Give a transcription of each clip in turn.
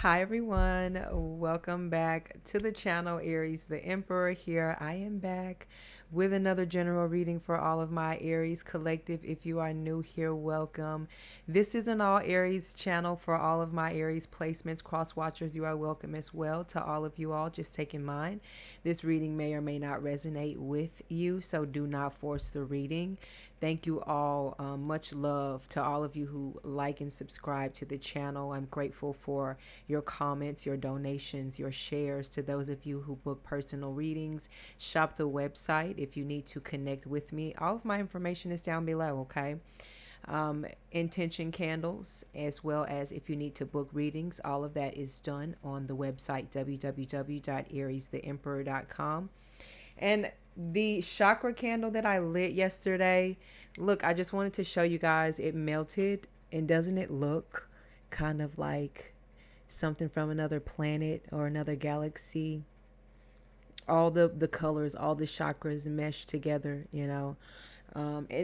Hi everyone, welcome back to the channel. Aries the Emperor here. I am back with another general reading for all of my Aries collective. If you are new here, welcome. This is an all Aries channel for all of my Aries placements. Cross watchers, you are welcome as well. To all of you all, just take in mind this reading may or may not resonate with you, so do not force the reading. Thank you all. Much love to all of you who like and subscribe to the channel. I'm grateful for your comments, your donations, your shares. To those of you who book personal readings, shop the website if you need to connect with me. All of my information is down below, okay? Intention candles, as well as if you need to book readings, all of that is done on the website www.ariestheemperor.com. And the chakra candle that I lit yesterday, look, I just wanted to show you guys it melted. And doesn't it look kind of like something from another planet or another galaxy? All the colors, all the chakras mesh together, you know.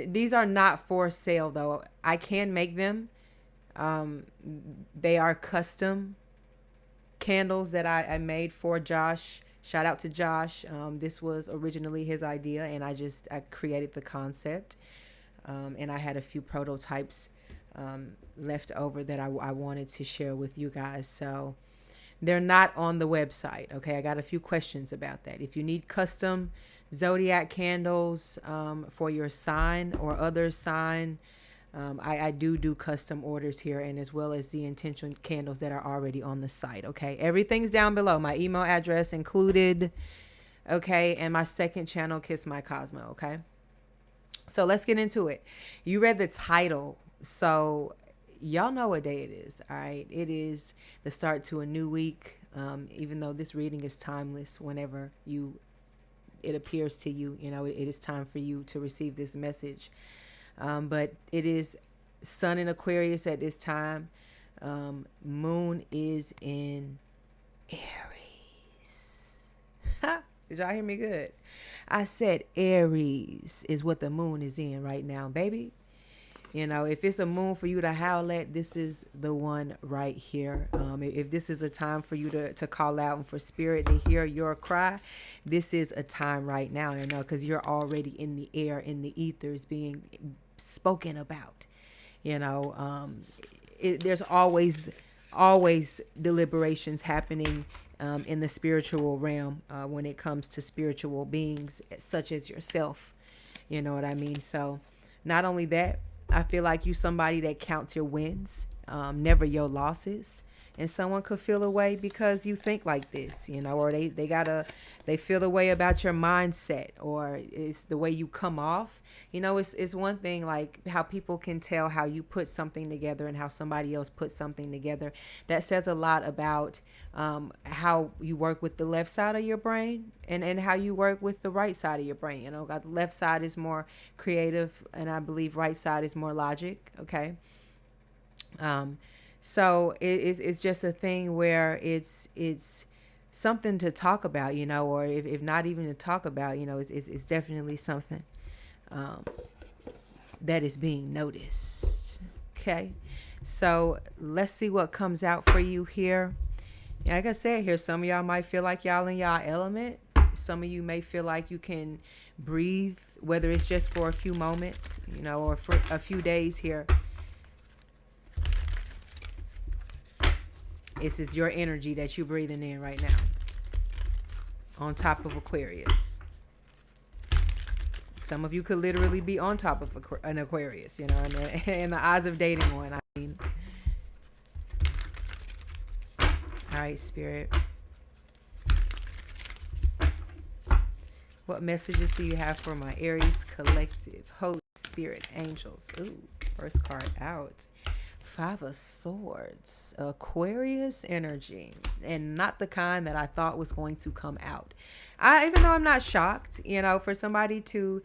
These are not for sale though. I can make them. They are custom candles that I made for Josh. Shout out to Josh. This was originally his idea, and I created the concept. And I had a few prototypes left over that I wanted to share with you guys. So they're not on the website. Okay, I got a few questions about that. If you need custom zodiac candles for your sign or other sign, I do custom orders here, and as well as the intention candles that are already on the site. Okay, everything's down below. My email address included. Okay, and my second channel, Kiss My Cosmo. Okay, so let's get into it. You read the title, so y'all know what day it is. All right, it is the start to a new week. Even though this reading is timeless, whenever it appears to you, you know, it is time for you to receive this message. But it is Sun in Aquarius at this time. Moon is in Aries. Did y'all hear me good? I said Aries is what the moon is in right now, baby. You know, if it's a moon for you to howl at, this is the one right here. If this is a time for you to call out and for spirit to hear your cry, this is a time right now, you know, because you're already in the air, in the ethers being spoken about. You know, there's always deliberations happening in the spiritual realm when it comes to spiritual beings such as yourself. You know what I mean? So not only that, I feel like you somebody that counts your wins, never your losses. And someone could feel a way because you think like this, you know, or they feel the way about your mindset, or it's the way you come off. You know, it's one thing like how people can tell how you put something together and how somebody else put something together. That says a lot about how you work with the left side of your brain and how you work with the right side of your brain. You know, the left side is more creative, and I believe right side is more logic. Okay. So it's just a thing where it's something to talk about, you know, or if not even to talk about, you know, it's definitely something that is being noticed. Okay. So let's see what comes out for you here. Like I said, here, some of y'all might feel like y'all in y'all element. Some of you may feel like you can breathe, whether it's just for a few moments, you know, or for a few days here. This is your energy that you're breathing in right now on top of Aquarius. Some of you could literally be on top of an Aquarius, you know, in the eyes of dating one. I mean, all right, Spirit. What messages do you have for my Aries collective? Holy Spirit, angels. Ooh, first card out. Five of Swords, Aquarius energy, and not the kind that I thought was going to come out. Even though I'm not shocked, you know, for somebody to,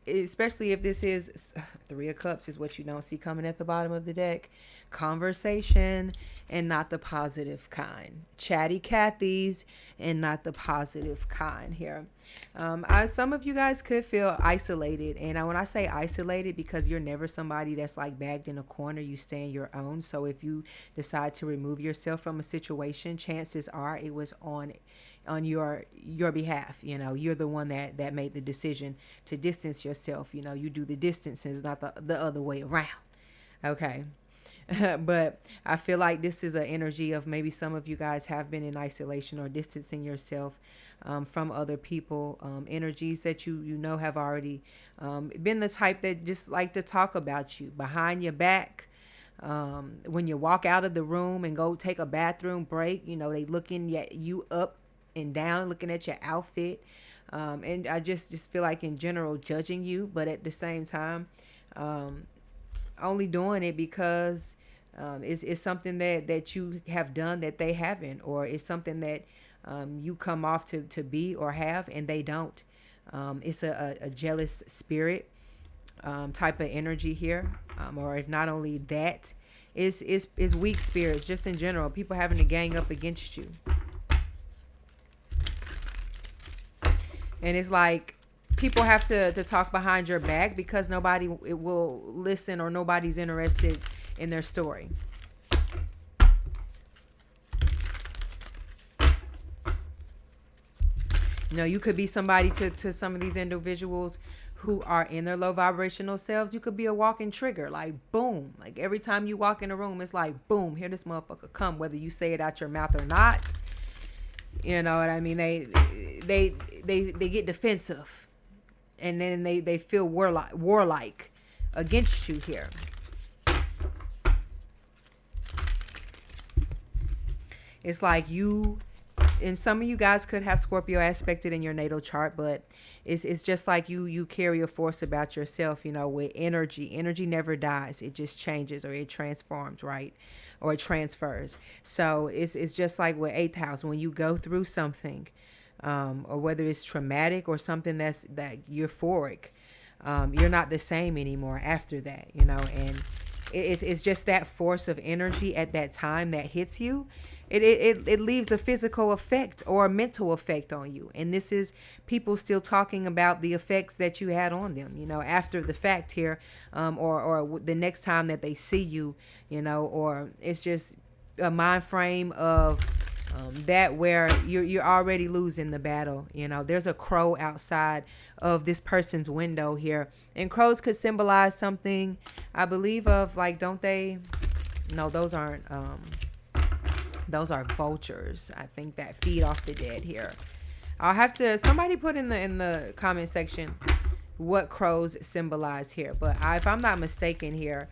especially if this is Three of Cups is what you don't see coming at the bottom of the deck. Conversation and not the positive kind. Chatty Cathy's and not the positive kind here. Some of you guys could feel isolated. And when I say isolated, because you're never somebody that's like bagged in a corner, you stand your own. So if you decide to remove yourself from a situation, chances are it was on your behalf. You know, you're the one that made the decision to distance yourself. You know, you do the distances, not the other way around. Okay. But I feel like this is an energy of maybe some of you guys have been in isolation or distancing yourself from other people. Energies that you know have already been the type that just like to talk about you behind your back. When you walk out of the room and go take a bathroom break, you know, they looking at you up and down, looking at your outfit. And I just feel like in general judging you, but at the same time, only doing it because it's something that you have done that they haven't, or it's something that you come off to be or have and they don't. It's a jealous spirit type of energy here, or if not only that, is weak spirits just in general, people having to gang up against you. And it's like people have to talk behind your back because nobody will listen or nobody's interested in their story. You know, you could be somebody to some of these individuals who are in their low vibrational selves. You could be a walking trigger, like boom. Like every time you walk in a room, it's like boom, here this motherfucker come, whether you say it out your mouth or not. You know what I mean? They get defensive. And then they feel warlike against you here. It's like you, and some of you guys could have Scorpio aspected in your natal chart, but it's just like you carry a force about yourself, you know, with energy. Energy never dies. It just changes or it transforms, right? Or it transfers. So it's just like with 8th house, when you go through something, or whether it's traumatic or something that euphoric, you're not the same anymore after that, you know, and it's just that force of energy at that time that hits you. It leaves a physical effect or a mental effect on you. And this is people still talking about the effects that you had on them, you know, after the fact here, or the next time that they see you, you know, or it's just a mind frame of that where you're already losing the battle. You know, there's a crow outside of this person's window here, and crows could symbolize something, I believe, of like, don't they? No, those aren't. Those are vultures, I think, that feed off the dead here. I'll have to, somebody put in the comment section what crows symbolize here. But if I'm not mistaken here,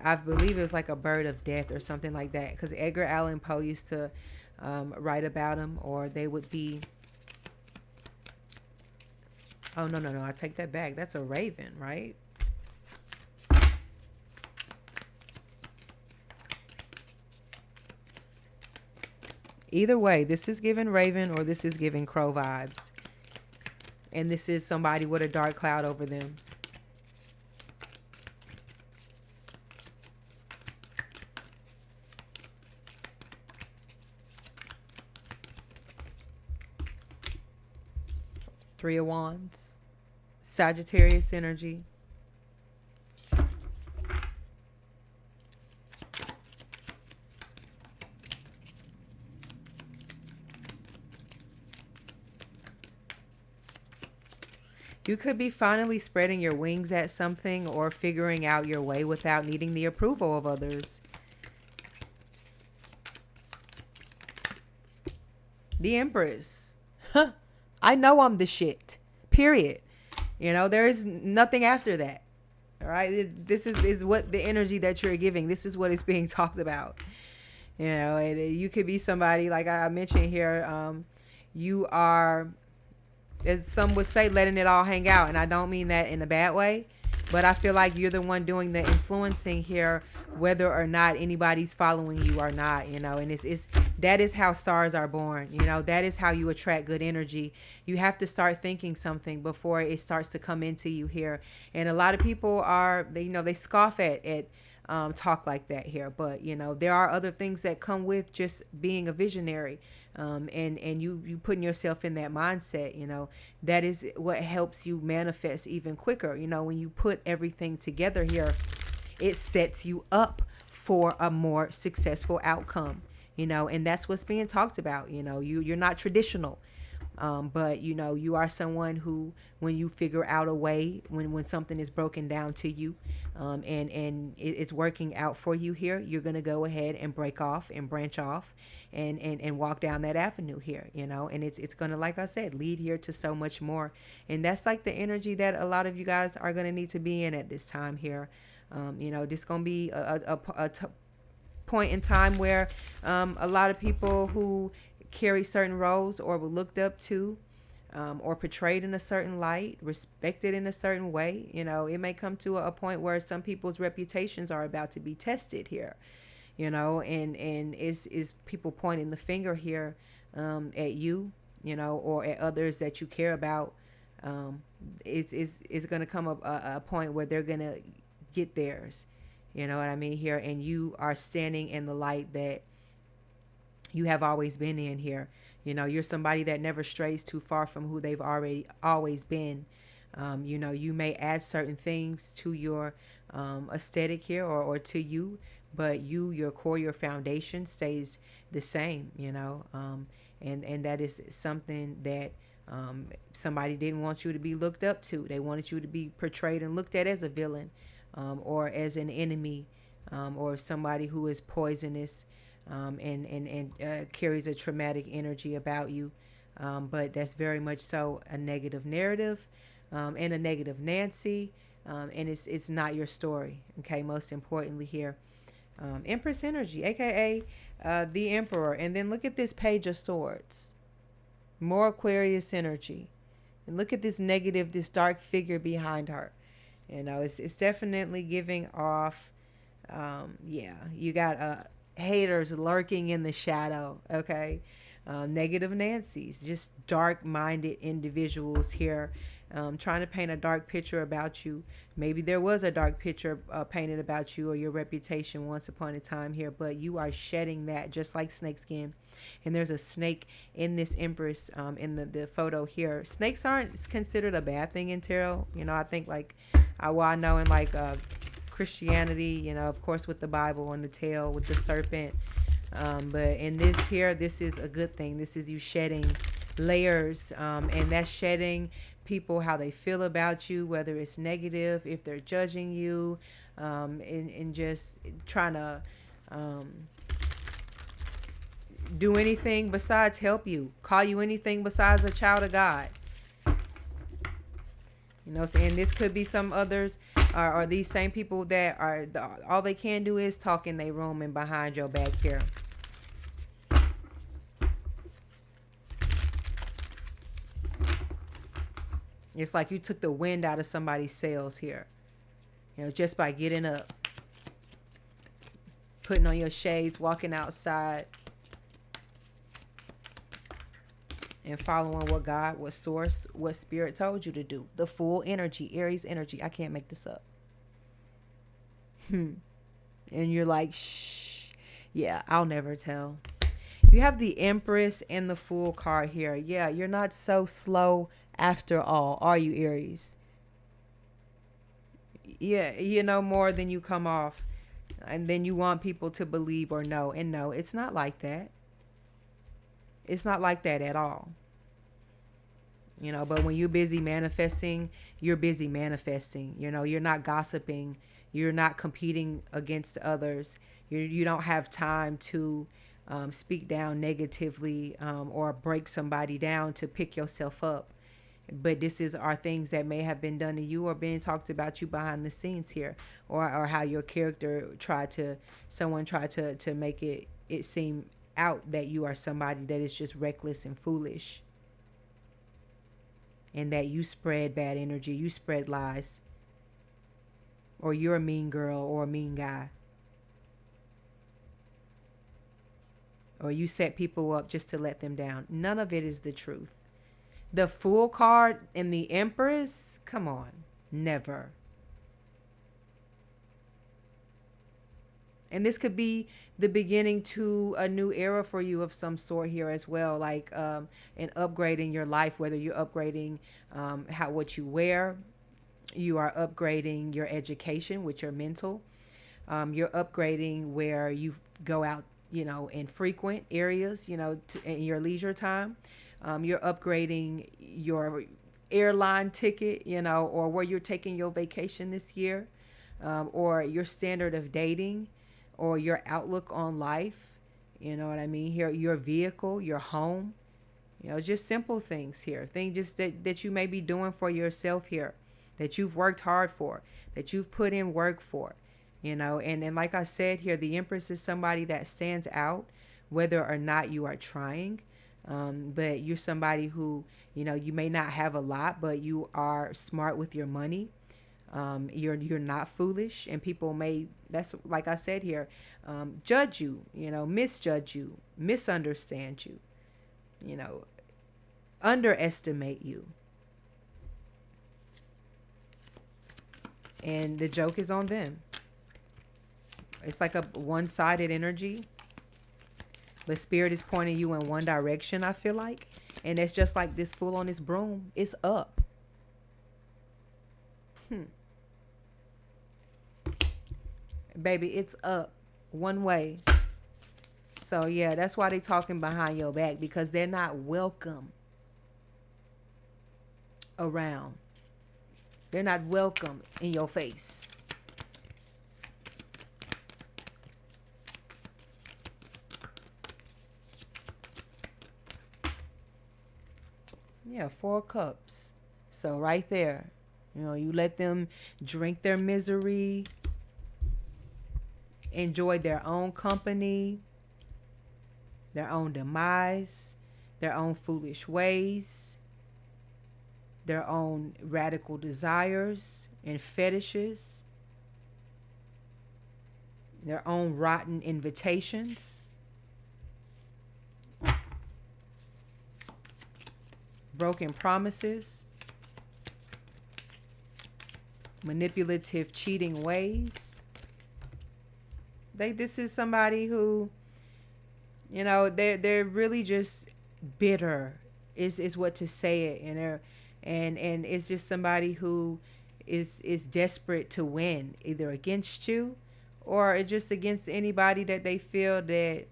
I believe it was like a bird of death or something like that, because Edgar Allan Poe used to write about them, or they would be. Oh, no, I take that back. That's a raven, right? Either way, this is giving raven or this is giving crow vibes. And this is somebody with a dark cloud over them. Three of Wands. Sagittarius energy. You could be finally spreading your wings at something or figuring out your way without needing the approval of others. The Empress. Huh. I know I'm the shit. Period. You know, there is nothing after that. All right. This is what the energy that you're giving. This is what is being talked about. You know, and you could be somebody, like I mentioned here, you are, as some would say, letting it all hang out. And I don't mean that in a bad way, but I feel like you're the one doing the influencing here, whether or not anybody's following you or not, you know. And it's that is how stars are born, you know. That is how you attract good energy. You have to start thinking something before it starts to come into you here. And a lot of people are, they scoff at talk like that here. But there are other things that come with just being a visionary, and you putting yourself in that mindset. That is what helps you manifest even quicker. When you put everything together here, it sets you up for a more successful outcome. And that's what's being talked about. You're not traditional. But you are someone who, when you figure out a way, when something is broken down to you, and it's working out for you here, you're gonna go ahead and break off and branch off, and walk down that avenue here, and it's gonna, like I said, lead here to so much more. And that's like the energy that a lot of you guys are gonna need to be in at this time here. This gonna be a point in time where a lot of people who carry certain roles or were looked up to, or portrayed in a certain light, respected in a certain way, it may come to a point where some people's reputations are about to be tested here, and is people pointing the finger here, at you, or at others that you care about. It's going to come up a point where they're going to get theirs. You know what I mean here? And you are standing in the light that you have always been in here. You're somebody that never strays too far from who they've always been. You may add certain things to your aesthetic here, or to you, but your core, your foundation stays the same, and that is something that somebody didn't want you to be looked up to. They wanted you to be portrayed and looked at as a villain, or as an enemy, or somebody who is poisonous, and carries a traumatic energy about you. But that's very much so a negative narrative, and a negative Nancy, and it's not your story. Okay, most importantly here, Empress energy, aka the Emperor. And then look at this Page of Swords, more Aquarius energy, and look at this negative, this dark figure behind her. It's definitely giving off, you got haters lurking in the shadow. Okay, negative Nancy's, just dark-minded individuals here, trying to paint a dark picture about you. Maybe there was a dark picture painted about you or your reputation once upon a time here, but you are shedding that just like snakeskin. And there's a snake in this Empress, in the photo here. Snakes aren't considered a bad thing in tarot. I think I know in Christianity, of course, with the Bible and the tail with the serpent. But in this here, this is a good thing. This is you shedding layers, and that's shedding people, how they feel about you, whether it's negative, if they're judging you, and just trying to do anything besides help you, call you anything besides a child of God. And this could be some others, or these same people that are all they can do is talk in their room and behind your back here. It's like you took the wind out of somebody's sails here, just by getting up, putting on your shades, walking outside, and following what God, what source, what spirit told you to do. The Fool energy, Aries energy. I can't make this up. And you're like, shh. Yeah, I'll never tell. You have the Empress and the Fool card here. Yeah, you're not so slow after all, are you, Aries? Yeah, you know more than you come off. And then you want people to believe or know. And no, it's not like that. It's not like that at all. But when you're busy manifesting, you're busy manifesting. You're not gossiping. You're not competing against others. You don't have time to speak down negatively, or break somebody down to pick yourself up. But are things that may have been done to you or being talked about you behind the scenes here, or how your character someone tried to make it seem out that you are somebody that is just reckless and foolish, and that you spread bad energy, you spread lies, or you're a mean girl or a mean guy, or you set people up just to let them down. None of it is the truth. The Fool card and the Empress, come on, never. And this could be the beginning to a new era for you of some sort here as well, like an upgrade in your life, whether you're upgrading how what you wear, you are upgrading your education with your mental, you're upgrading where you go out, in frequent areas, in your leisure time. You're upgrading your airline ticket, or where you're taking your vacation this year, or your standard of dating, or your outlook on life. You know what I mean? Here, your vehicle, your home, just simple things here. Things just that you may be doing for yourself here, that you've worked hard for, that you've put in work for, and like I said here, the Empress is somebody that stands out whether or not you are trying. But you're somebody who, you may not have a lot, but you are smart with your money. You're not foolish, and people may, that's like I said here, judge you, misjudge you, misunderstand you, you know, underestimate you. And the joke is on them. It's like a one-sided energy, but spirit is pointing you in one direction, I feel like. And it's just like this fool on this broom. It's up. Baby, it's up one way. So yeah, that's why they talking behind your back, because they're not welcome around. They're not welcome in your face. Yeah, 4 cups. So right there, you let them drink their misery, enjoy their own company, their own demise, their own foolish ways, their own radical desires and fetishes, their own rotten invitations, broken promises, manipulative, cheating ways. This is somebody who, they're really just bitter is what to say it, and it's just somebody who is desperate to win, either against you or just against anybody that they feel that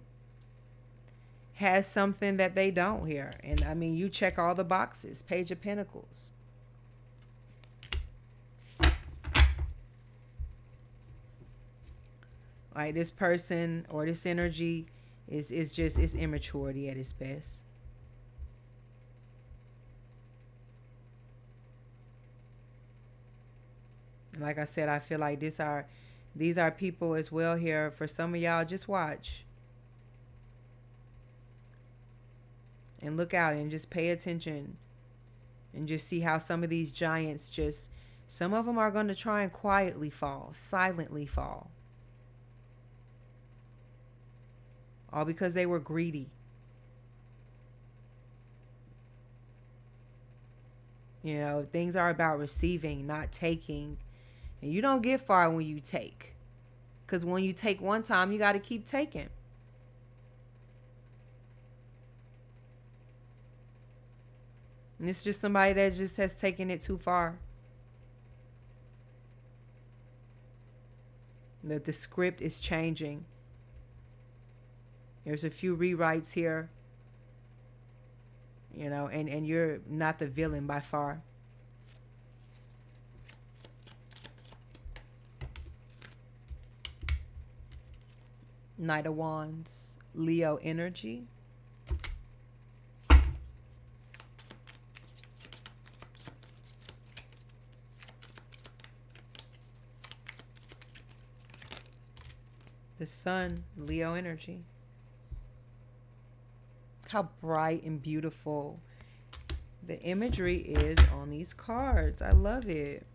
has something that they don't here. And I mean, you check all the boxes. Page of Pentacles. Like, this person or this energy is just, it's immaturity at its best. Like I said, I feel like these are people as well here. For some of y'all, just watch and look out and just pay attention and just see how some of these giants, just some of them are going to try and quietly fall, silently fall, all because they were greedy. Things are about receiving, not taking. And you don't get far when you take. Because when you take one time, you got to keep taking. And it's just somebody that just has taken it too far. The script is changing. There's a few rewrites here. And you're not the villain by far. Knight of Wands, Leo energy. The Sun, Leo energy. How bright and beautiful the imagery is on these cards. I love it.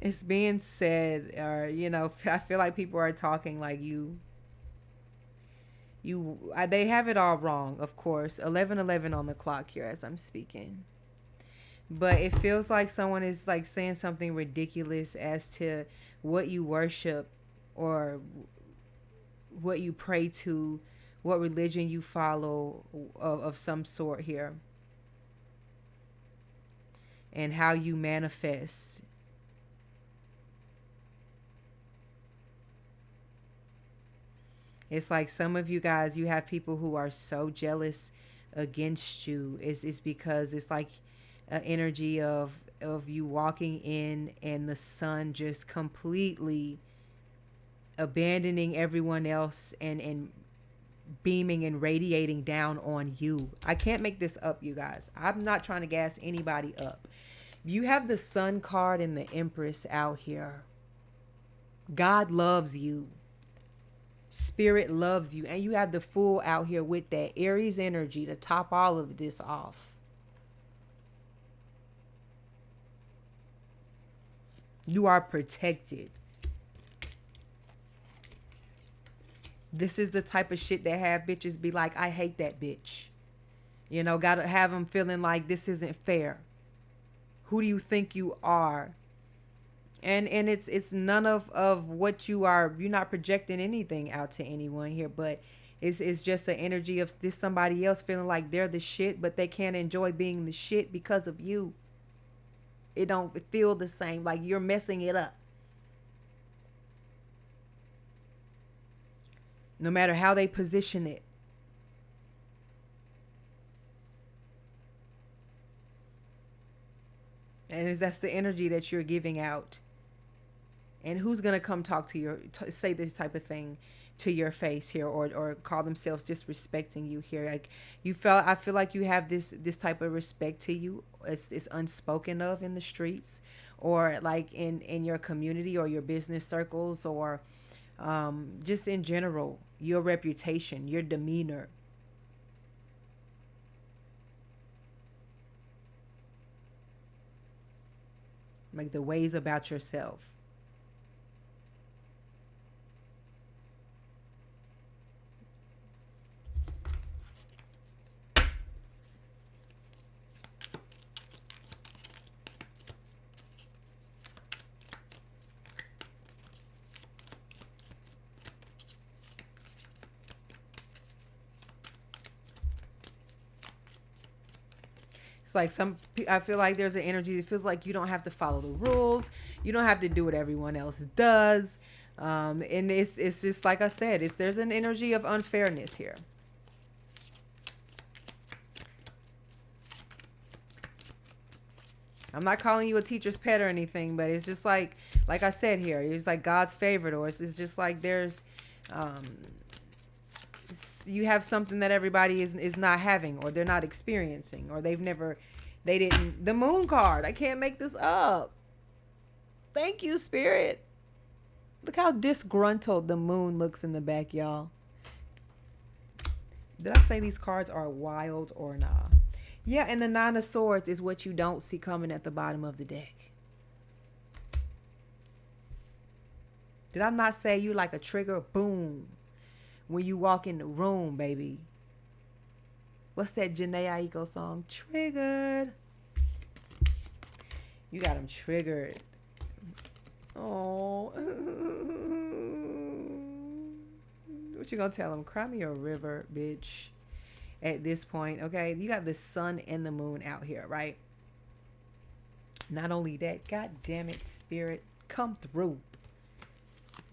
It's being said, or I feel like people are talking like they have it all wrong, of course. 11:11 on the clock here as I'm speaking. But it feels like someone is like saying something ridiculous as to what you worship or what you pray to, what religion you follow of some sort here, and how you manifest. It's like some of you guys, you have people who are so jealous against you. It's because it's like an energy of you walking in and the sun just completely abandoning everyone else and beaming and radiating down on you. I can't make this up, you guys. I'm not trying to gas anybody up. You have the Sun card and the Empress out here. God loves you. Spirit loves you. And you have the Fool out here with that Aries energy to top all of this off. You are protected. This is the type of shit that have bitches be like, I hate that bitch. You know, gotta have them feeling like this isn't fair. Who do you think you are? And it's none of what you are. You're not projecting anything out to anyone here, but it's just an energy of this somebody else feeling like they're the shit, but they can't enjoy being the shit because of you. It don't feel the same, like you're messing it up. No matter how they position it. And that's the energy that you're giving out. And who's gonna come talk to your say this type of thing to your face here, or call themselves disrespecting you here? Like I feel like you have this type of respect to you. It's unspoken of in the streets, or like in your community or your business circles, or just in general, your reputation, your demeanor. Like the ways about yourself. It's like I feel like there's an energy that feels like you don't have to follow the rules. You don't have to do what everyone else does. And it's just like I said, there's an energy of unfairness here. I'm not calling you a teacher's pet or anything, but it's just like I said here, it's like God's favorite, or it's just like there's, um, you have something that everybody is not having, or they're not experiencing, or they didn't. The Moon card. I can't make this up. Thank you, Spirit. Look how disgruntled the Moon looks in the back, y'all. Did I say these cards are wild or nah? Yeah, and the Nine of Swords is what you don't see coming at the bottom of the deck. Did I not say you like a trigger? Boom. When you walk in the room, baby. What's that Janae Aiko song? Triggered. You got them triggered. Oh. What you gonna tell them? Cry me a river, bitch. At this point, okay? You got the sun and the moon out here, right? Not only that, God damn it, Spirit, come through.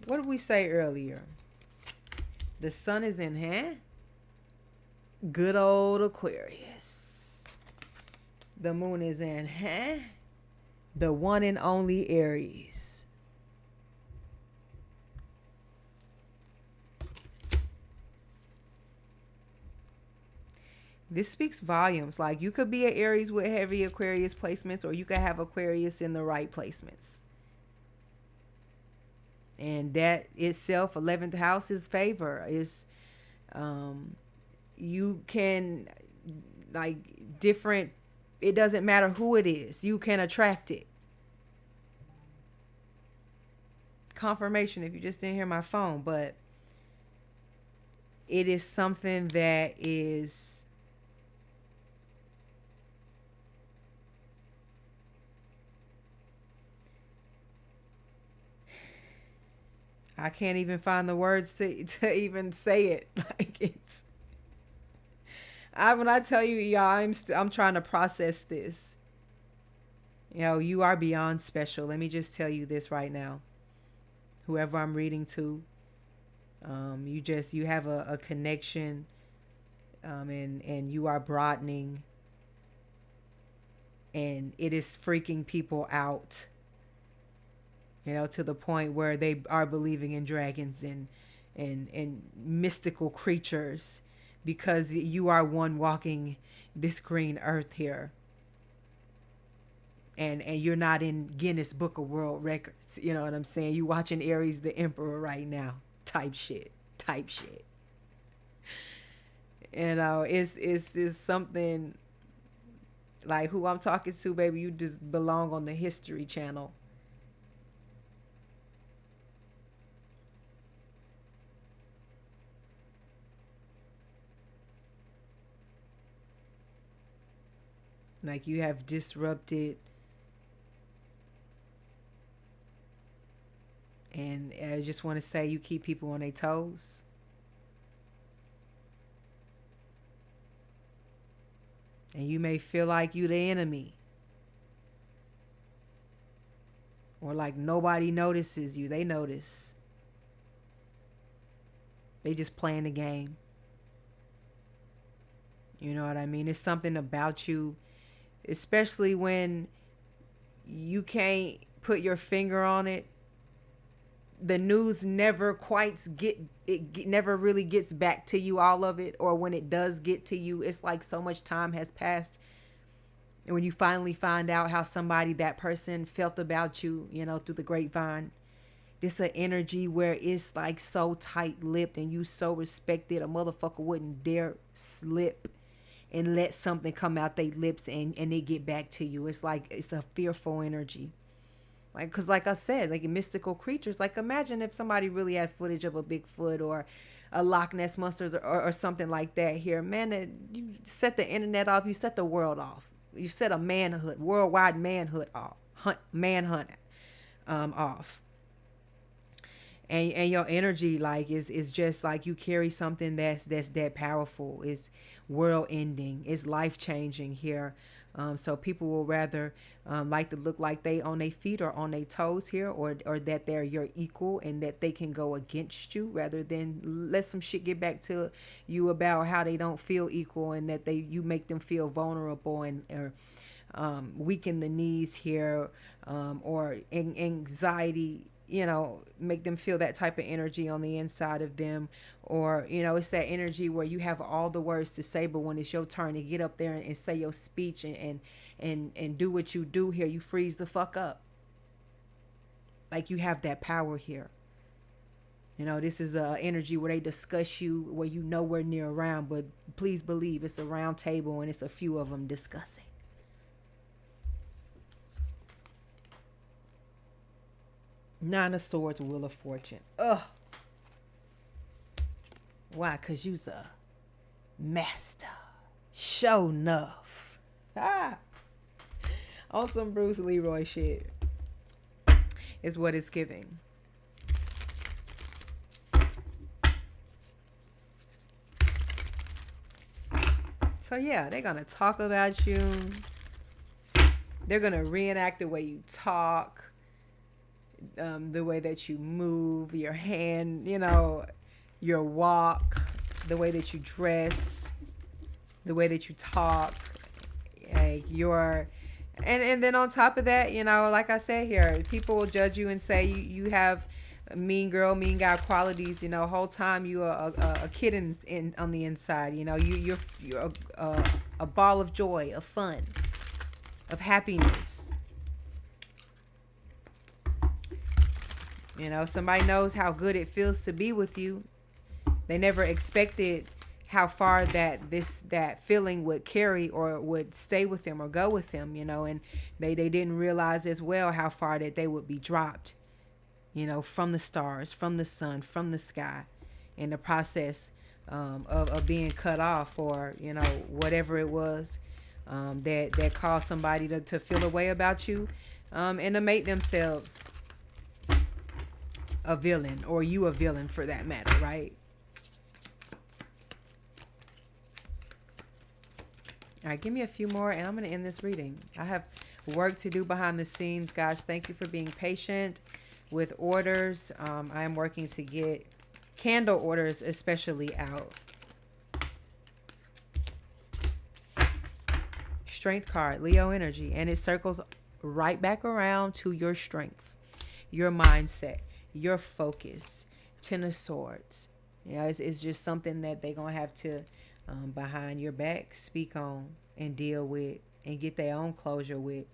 What did we say earlier? The sun is in, good old Aquarius. The moon is in, the one and only Aries. This speaks volumes. Like you could be an Aries with heavy Aquarius placements, or you could have Aquarius in the right placements. And that itself, 11th house is favor. Is you can, like, different, it doesn't matter who it is, you can attract it. Confirmation if you just didn't hear my phone, but it is something that is I can't even find the words to even say it. Like it's when I tell you, y'all, I'm trying to process this. You know, you are beyond special. Let me just tell you this right now. Whoever I'm reading to, you have a connection, and you are broadening, and it is freaking people out. You know, to the point where they are believing in dragons and mystical creatures, because you are one walking this green earth here. And you're not in Guinness Book of World Records. You know what I'm saying? You watching Aries the Emperor right now. Type shit. Type shit. You know, it's something like who I'm talking to, baby. You just belong on the History Channel. Like you have disrupted, and I just want to say you keep people on their toes. And you may feel like you the enemy, or like nobody notices you. They notice. They just playing the game. You know what I mean? It's something about you, especially when you can't put your finger on it. The news never quite never really gets back to you, all of it. Or when it does get to you, it's like so much time has passed. And when you finally find out how that person felt about you, you know, through the grapevine, this an energy where it's like so tight-lipped and you so respected, a motherfucker wouldn't dare slip and let something come out their lips and they get back to you. It's like it's a fearful energy. Like, because like I said, like mystical creatures, like imagine if somebody really had footage of a Bigfoot or a Loch Ness monsters or something like that here. Man, you set the internet off, you set the world off. You set a manhood, worldwide manhood off, manhunt off. And your energy like is just like you carry something that's that powerful. It's world ending. It's life changing here. So people will rather like to look like they on their feet or on their toes here, or that they're your equal and that they can go against you, rather than let some shit get back to you about how they don't feel equal and that you make them feel vulnerable or weaken the knees here, or anxiety, you know, make them feel that type of energy on the inside of them. Or, you know, it's that energy where you have all the words to say, but when it's your turn to get up there and say your speech and do what you do here, you freeze the fuck up. Like you have that power here. You know, this is a energy where they discuss you where you nowhere near around, but please believe it's a round table and it's a few of them discussing. Nine of Swords, Wheel of Fortune. Ugh. Why? Because you's a master. Show enough. Ah. On some Bruce Leroy shit is what it's giving. So yeah, they're going to talk about you. They're going to reenact the way you talk. The way that you move, your hand, you know, your walk, the way that you dress, the way that you talk, and then on top of that, you know, like I said here, people will judge you and say you have mean girl, mean guy qualities. You know, whole time you are a kid in on the inside. You know, you're a ball of joy, of fun, of happiness. You know, somebody knows how good it feels to be with you. They never expected how far that feeling would carry or would stay with them or go with them, you know, and they didn't realize as well how far that they would be dropped, you know, from the stars, from the sun, from the sky, in the process of being cut off, or, you know, whatever it was that caused somebody to feel a way about you, and to make themselves a villain, or you a villain for that matter, right? All right, give me a few more and I'm going to end this reading. I have work to do behind the scenes, guys. Thank you for being patient with orders. I am working to get candle orders especially out. Strength card, Leo energy, and it circles right back around to your strength, your mindset, your focus. Ten of Swords. You know, it's just something that they're going to have to, behind your back, speak on and deal with and get their own closure with.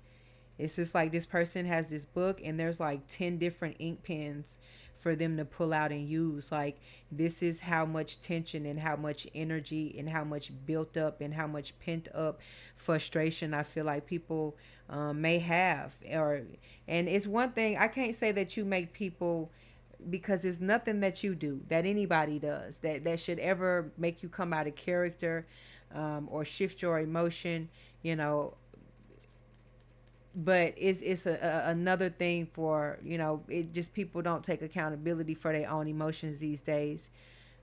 It's just like this person has this book and there's like 10 different ink pens for them to pull out and use. Like, this is how much tension and how much energy and how much built up and how much pent up frustration I feel like people may have. And it's one thing, I can't say that you make people, because it's nothing that you do, that anybody does, that should ever make you come out of character, or shift your emotion, you know. But it's another thing for, you know, it just, people don't take accountability for their own emotions these days,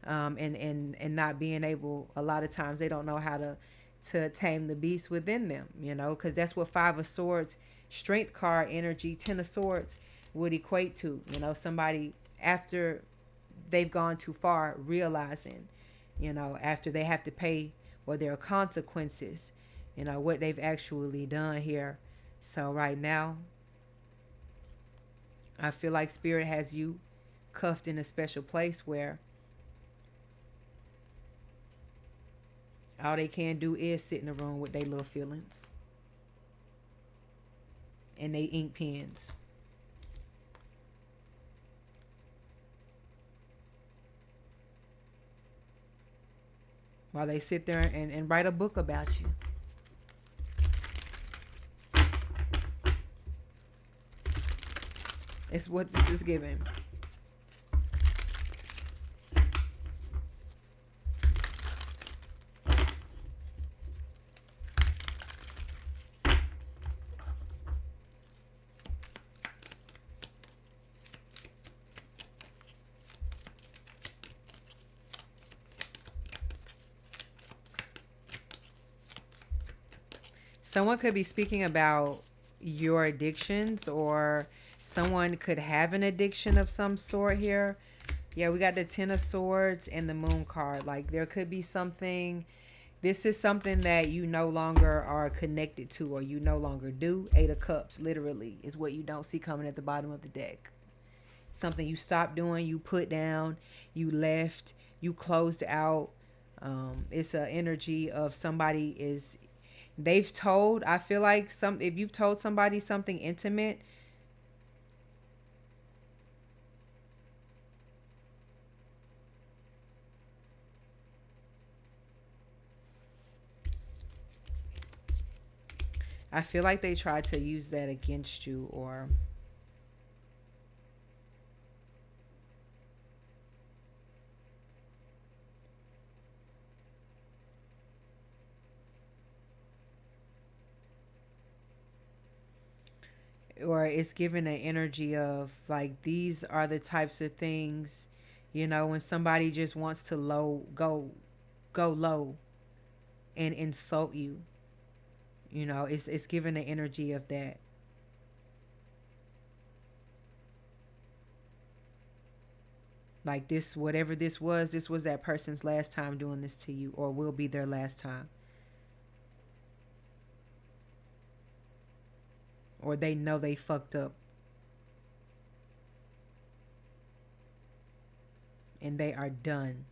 and not being able, a lot of times they don't know how to tame the beast within them, you know, because that's what Five of Swords, strength card energy, Ten of Swords would equate to, you know, somebody after they've gone too far, realizing, you know, after they have to pay, or there are consequences, you know, what they've actually done here. So right now, I feel like Spirit has you cuffed in a special place where all they can do is sit in a room with their little feelings and they ink pens. While they sit there and write a book about you. It's what this is giving. Someone could be speaking about your addictions, or someone could have an addiction of some sort here. Yeah, we got the Ten of Swords and the Moon card. Like, there could be something, this is something that you no longer are connected to, or you no longer do. Eight of Cups literally is what you don't see coming at the bottom of the deck. Something you stopped doing, you put down, you left, you closed out. It's an energy of somebody is, they've told, I feel like, some, if you've told somebody something intimate, I feel like they tried to use that against you, or it's given an energy of like, these are the types of things, you know, when somebody just wants to go low and insult you, you know, it's given the energy of that. Like, this, whatever this was that person's last time doing this to you, or will be their last time. Or they know they fucked up and they are done.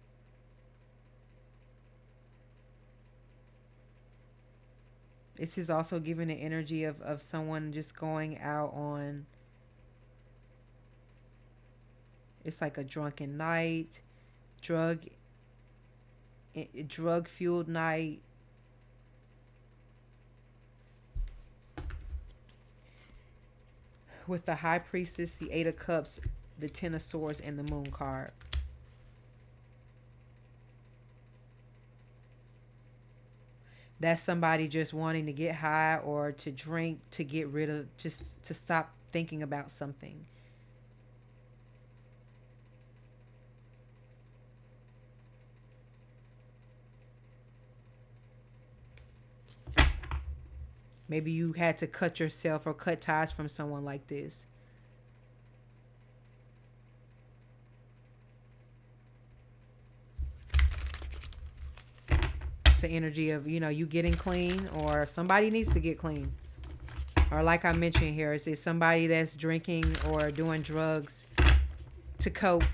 This is also giving the energy of someone just going out on, it's like a drunken night, drug drug fueled night. With the High Priestess, the Eight of Cups, the Ten of Swords, and the Moon card. That's somebody just wanting to get high or to drink to get rid of, just to stop thinking about something. Maybe you had to cut yourself or cut ties from someone like this. It's the energy of, you getting clean, or somebody needs to get clean. Or like I mentioned here, it's somebody that's drinking or doing drugs to cope.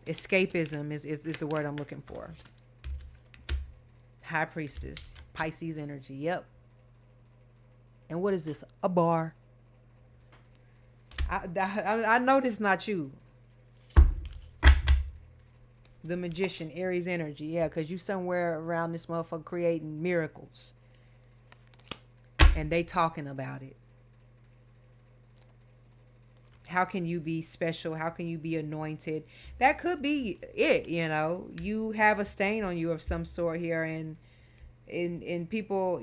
Escapism is the word I'm looking for. High Priestess, Pisces energy. Yep. And what is this? A bar. I know this not you. The Magician, Aries energy. Yeah, because you somewhere around this motherfucker creating miracles. And they talking about it. How can you be special? How can you be anointed? That could be it, You have a stain on you of some sort here. And people,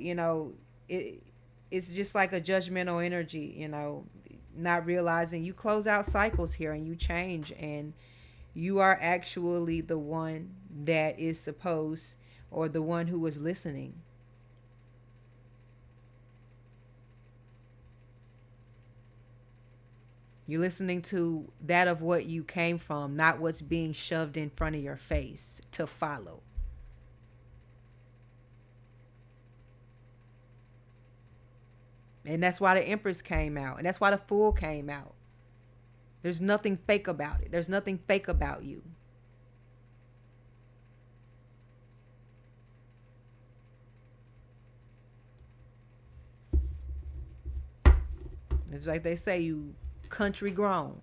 it's just like a judgmental energy, not realizing you close out cycles here and you change, and you are actually the one that is supposed, or the one who was listening. You're listening to that of what you came from, not what's being shoved in front of your face to follow. And that's why the Empress came out. And that's why the Fool came out. There's nothing fake about it. There's nothing fake about you. It's like they say, you country grown.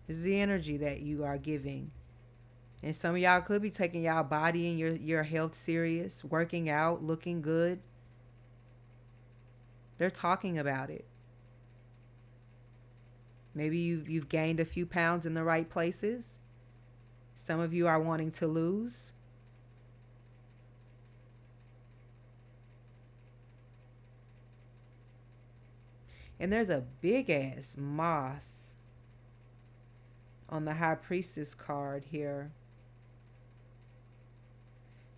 This is the energy that you are giving. And some of y'all could be taking y'all body and your health serious, working out, looking good. They're talking about it. Maybe you've gained a few pounds in the right places. Some of you are wanting to lose. And there's a big ass moth on the High Priestess card here.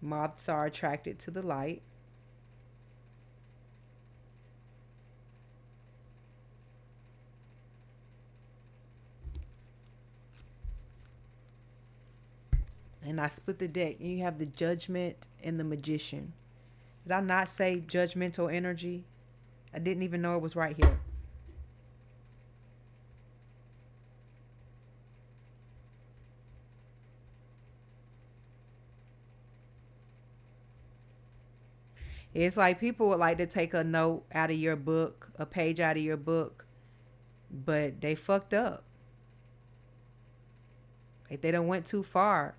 Moths are attracted to the light. And I split the deck, and you have the Judgment and the Magician. Did I not say judgmental energy? I didn't even know it was right here. It's like people would like to take a note out of your book, a page out of your book, but they fucked up. Like they done went too far.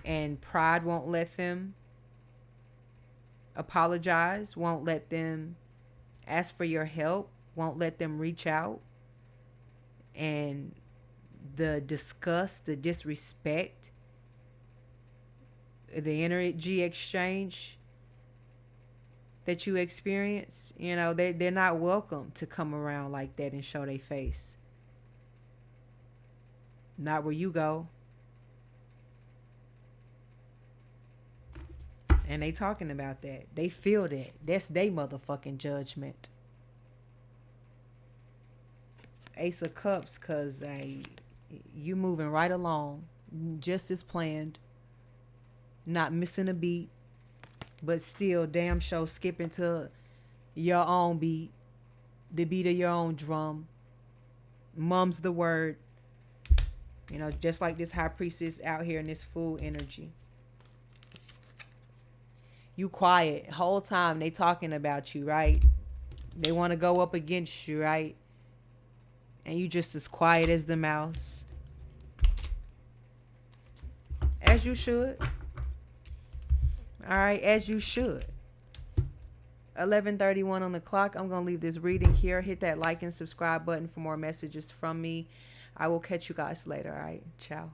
And pride won't let them apologize, won't let them ask for your help, won't let them reach out. And the disgust, the disrespect, the energy exchange that you experience, they're not welcome to come around like that and show their face. Not where you go. And they talking about that. They feel that. That's their motherfucking judgment. Ace of Cups, because you moving right along, just as planned, not missing a beat, but still damn sure skipping to your own beat, the beat of your own drum. Mum's the word. Just like this High Priestess out here in this Fool energy. You quiet whole time they talking about you, right? They want to go up against you, right? And you just as quiet as the mouse. As you should. All right, as you should. 11:31 on the clock. I'm going to leave this reading here. Hit that like and subscribe button for more messages from me. I will catch you guys later. All right, ciao.